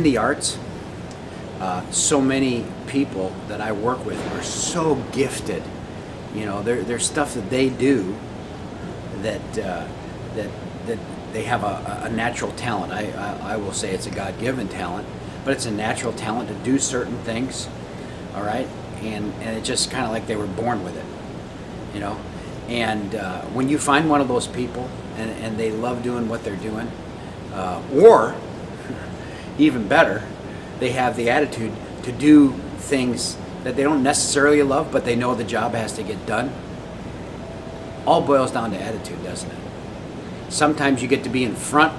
in the arts, so many people that I work with are so gifted. You know, there's stuff that they do that that they have a natural talent. I will say it's a God-given talent, but it's a natural talent to do certain things. All right, and it's just kind of like they were born with it. You know, and when you find one of those people and they love doing what they're doing, or even better, they have the attitude to do things that they don't necessarily love, but they know the job has to get done. All boils down to attitude, doesn't it? Sometimes you get to be in front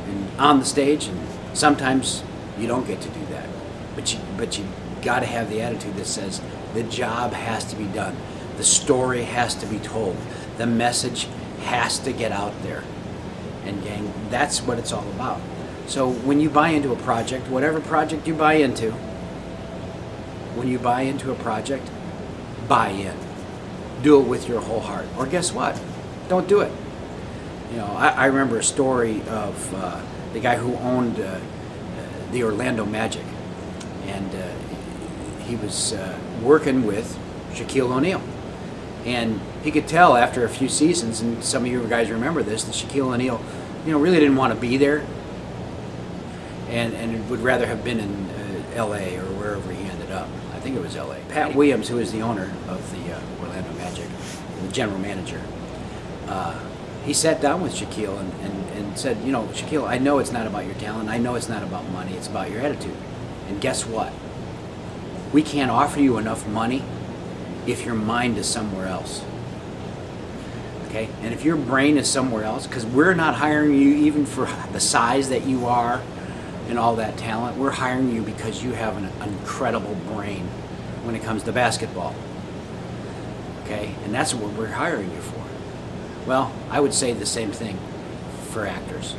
and on the stage, and sometimes you don't get to do that. But you got to have the attitude that says the job has to be done, the story has to be told, the message has to get out there. And gang, that's what it's all about. So when you buy into a project, whatever project you buy into, when you buy into a project, buy in. Do it with your whole heart. Or guess what? Don't do it. You know, I remember a story of the guy who owned the Orlando Magic, and he was working with Shaquille O'Neal, and he could tell after a few seasons, and some of you guys remember this, that Shaquille O'Neal, you know, really didn't want to be there, and would rather have been in L.A. or wherever he ended up. I think it was L.A. Pat Williams, who is the owner of the Orlando Magic, the general manager, he sat down with Shaquille and said, you know, Shaquille, I know it's not about your talent. I know it's not about money. It's about your attitude. And guess what? We can't offer you enough money if your mind is somewhere else. Okay? And if your brain is somewhere else, because we're not hiring you even for the size that you are and all that talent. We're hiring you because you have an incredible brain when it comes to basketball. Okay? And that's what we're hiring you for. Well, I would say the same thing for actors.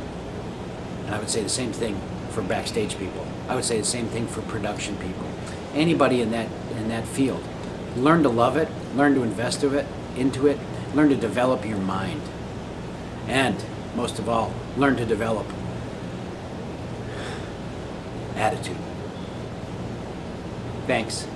And I would say the same thing for backstage people. I would say the same thing for production people. Anybody in that field. Learn to love it, learn to invest into it, learn to develop your mind. And most of all, learn to develop attitude. Thanks.